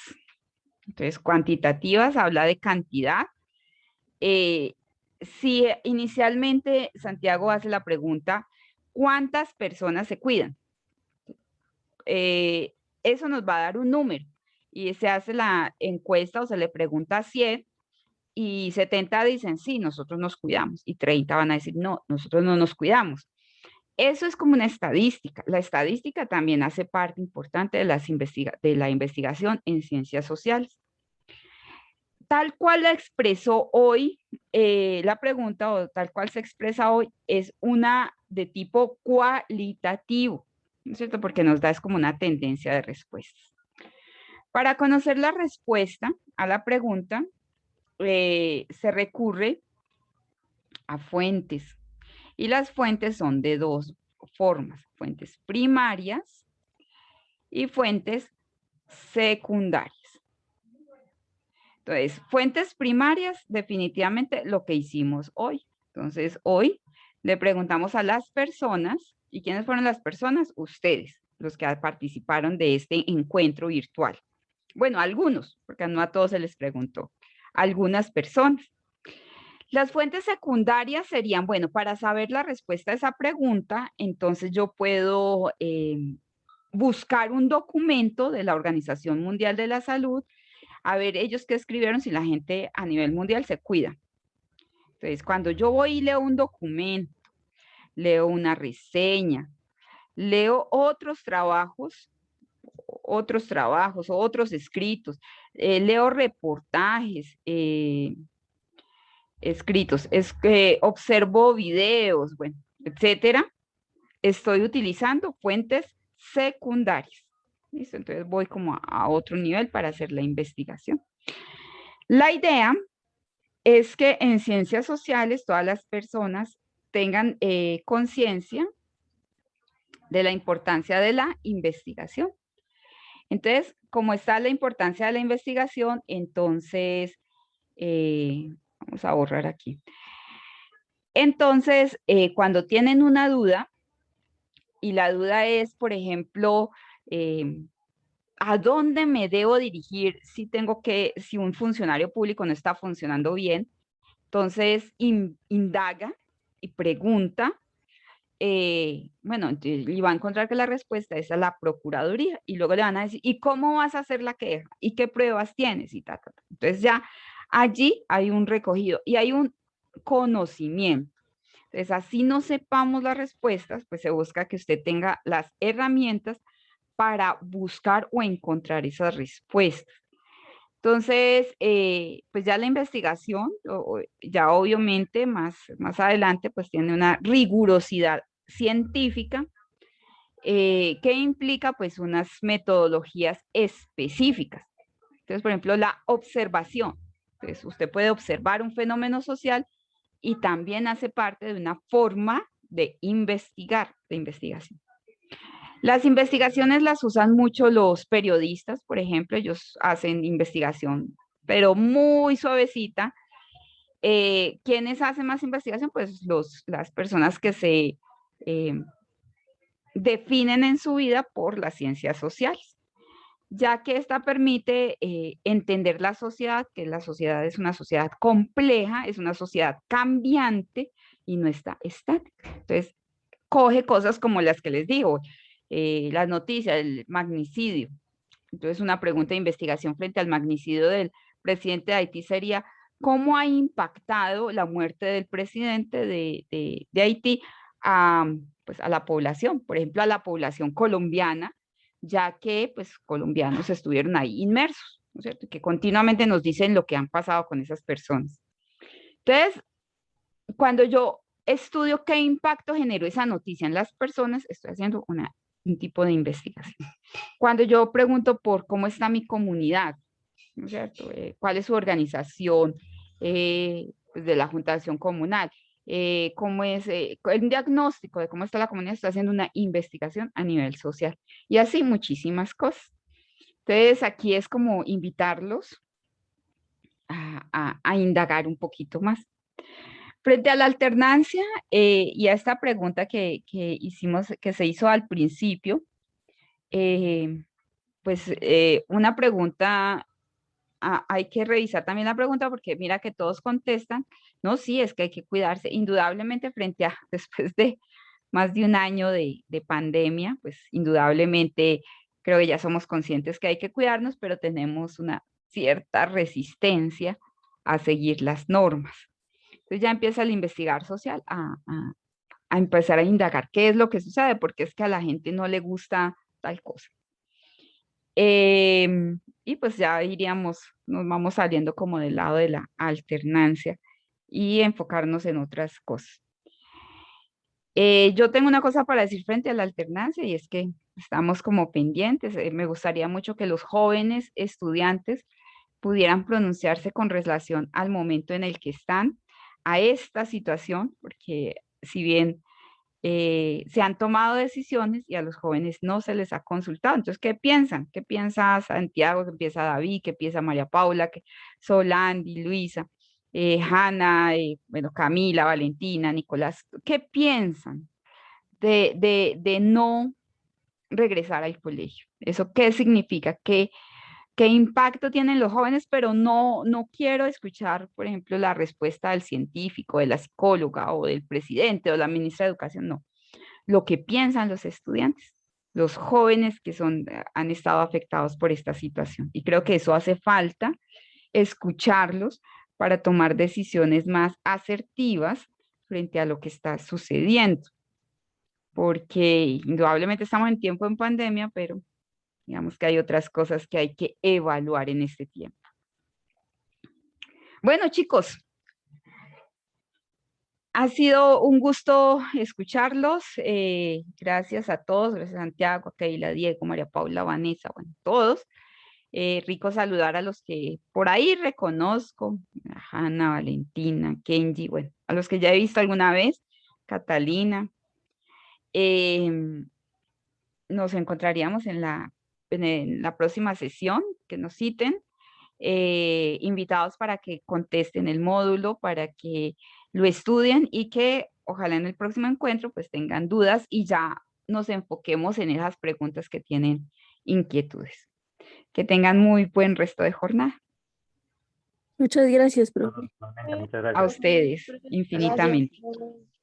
Entonces, cuantitativas habla de cantidad. Si inicialmente Santiago hace la pregunta, ¿cuántas personas se cuidan? Eso nos va a dar un número y se hace la encuesta o se le pregunta a 100 y 70 dicen, sí, nosotros nos cuidamos, y 30 van a decir, no, nosotros no nos cuidamos. Eso es como una estadística. La estadística también hace parte importante de la investigación en ciencias sociales. Tal cual la expresó hoy la pregunta, o tal cual se expresa hoy, es una de tipo cualitativo, ¿no es cierto? Porque nos da es como una tendencia de respuestas. Para conocer la respuesta a la pregunta, se recurre a fuentes. Y las fuentes son de dos formas, fuentes primarias y fuentes secundarias. Entonces, fuentes primarias, definitivamente lo que hicimos hoy. Entonces, hoy le preguntamos a las personas, ¿y quiénes fueron las personas? Ustedes, los que participaron de este encuentro virtual. Bueno, algunos, porque no a todos se les preguntó, algunas personas. Las fuentes secundarias serían, bueno, para saber la respuesta a esa pregunta, entonces yo puedo buscar un documento de la Organización Mundial de la Salud, a ver ellos qué escribieron, si la gente a nivel mundial se cuida. Entonces, cuando yo voy y leo un documento, leo una reseña, leo otros trabajos o otros escritos, leo reportajes, escritos, observo videos, bueno, etcétera, estoy utilizando fuentes secundarias. ¿Listo? Entonces voy como a otro nivel para hacer la investigación. La idea es que en ciencias sociales todas las personas tengan conciencia de la importancia de la investigación. Entonces, como está la importancia de la investigación, entonces, vamos a borrar aquí. Entonces, cuando tienen una duda, y la duda es, por ejemplo, ¿a dónde me debo dirigir si un funcionario público no está funcionando bien? Entonces, indaga y pregunta, bueno, y va a encontrar que la respuesta es a la Procuraduría, y luego le van a decir, ¿y cómo vas a hacer la queja? ¿Y qué pruebas tienes? Y ta, ta, ta. Entonces ya allí hay un recogido y hay un conocimiento. Entonces, así no sepamos las respuestas, pues se busca que usted tenga las herramientas para buscar o encontrar esas respuestas. Entonces, pues ya la investigación, ya obviamente más adelante, pues tiene una rigurosidad científica que implica pues unas metodologías específicas. Entonces, por ejemplo, la observación. Entonces, usted puede observar un fenómeno social y también hace parte de una forma de investigar, de investigación. Las investigaciones las usan mucho los periodistas, por ejemplo, ellos hacen investigación, pero muy suavecita. ¿Quiénes hacen más investigación? Pues las personas que se definen en su vida por las ciencias sociales, ya que esta permite entender la sociedad, que la sociedad es una sociedad compleja, es una sociedad cambiante y no está estática. Entonces, coge cosas como las que les digo, las noticias, el magnicidio. Entonces, una pregunta de investigación frente al magnicidio del presidente de Haití sería, ¿cómo ha impactado la muerte del presidente de Haití pues, a la población? Por ejemplo, a la población colombiana, ya que pues colombianos estuvieron ahí inmersos, ¿no es cierto? Que continuamente nos dicen lo que han pasado con esas personas. Entonces, cuando yo estudio qué impacto generó esa noticia en las personas, estoy haciendo un tipo de investigación. Cuando yo pregunto por cómo está mi comunidad, ¿no es cierto? ¿Cuál es su organización pues de la Junta de Acción Comunal? ¿Cómo es el diagnóstico de cómo está la comunidad? Estoy haciendo una investigación a nivel social. Y así muchísimas cosas. Entonces, aquí es como invitarlos a indagar un poquito más. Frente a la alternancia y a esta pregunta que hicimos, que se hizo al principio, pues una pregunta, hay que revisar también la pregunta porque mira que todos contestan, no, sí, es que hay que cuidarse, indudablemente frente a, después de más de un año de pandemia, pues indudablemente creo que ya somos conscientes que hay que cuidarnos, pero tenemos una cierta resistencia a seguir las normas. Entonces ya empieza el investigar social a empezar a indagar qué es lo que sucede, porque es que a la gente no le gusta tal cosa. Y pues ya iríamos, nos vamos saliendo como del lado de la alternancia y enfocarnos en otras cosas. Yo tengo una cosa para decir frente a la alternancia y es que estamos como pendientes. Me gustaría mucho que los jóvenes estudiantes pudieran pronunciarse con relación al momento en el que están, a esta situación, porque si bien se han tomado decisiones y a los jóvenes no se les ha consultado. Entonces, ¿qué piensan? ¿Qué piensa Santiago? ¿Qué piensa David? ¿Qué piensa María Paula? ¿Qué Solandi, Luisa, Hanna, bueno, Camila, Valentina, Nicolás? ¿Qué piensan de no regresar al colegio? ¿Eso qué significa? ¿Qué impacto tienen los jóvenes? Pero no quiero escuchar, por ejemplo, la respuesta del científico, de la psicóloga o del presidente o la ministra de Educación, no. Lo que piensan los estudiantes, los jóvenes que han estado afectados por esta situación. Y creo que eso hace falta, escucharlos para tomar decisiones más asertivas frente a lo que está sucediendo. Porque indudablemente estamos en tiempo de pandemia, pero digamos que hay otras cosas que hay que evaluar en este tiempo. Bueno, chicos, ha sido un gusto escucharlos. Gracias a todos, gracias a Santiago, a Keila, Diego, María Paula, Vanessa, bueno, todos. Rico saludar a los que por ahí reconozco, a Hanna, Valentina, Kenji, bueno, a los que ya he visto alguna vez, Catalina. Nos encontraríamos en la próxima sesión, que nos citen, invitados para que contesten el módulo, para que lo estudien y que ojalá en el próximo encuentro pues tengan dudas y ya nos enfoquemos en esas preguntas que tienen inquietudes. Que tengan muy buen resto de jornada. Muchas gracias, profe. Muchas A gracias. ustedes, infinitamente. Gracias.